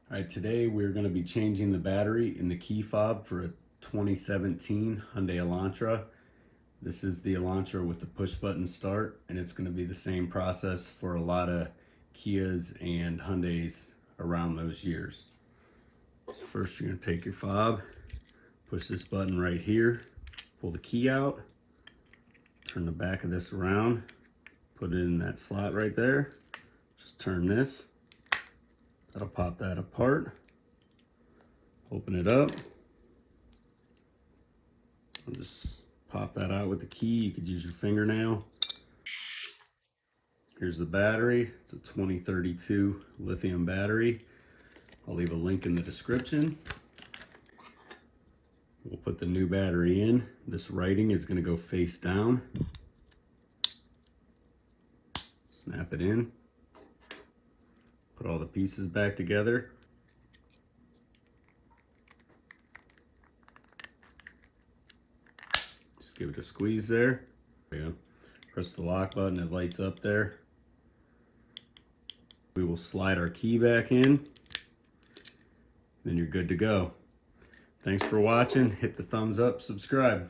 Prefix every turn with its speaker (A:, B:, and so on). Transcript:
A: All right, today we're going to be changing the battery in the key fob for a 2017 Hyundai Elantra. This is the Elantra with the push button start, and it's going to be the same process for a lot of Kias and Hyundais around those years. So first you're going to take your fob, push this button right here, pull the key out, turn the back of this around, put it in that slot right there, just turn this. That'll pop that apart. Open it up. I'll just pop that out with the key. You could use your fingernail. Here's the battery. It's a 2032 lithium battery. I'll leave a link in the description. We'll put the new battery in. This writing is going to go face down. Snap it in. Put all the pieces back together. Just give it a squeeze there. There you go. Press the lock button, it lights up there. We will slide our key back in. Then you're good to go. Thanks for watching. Hit the thumbs up, subscribe.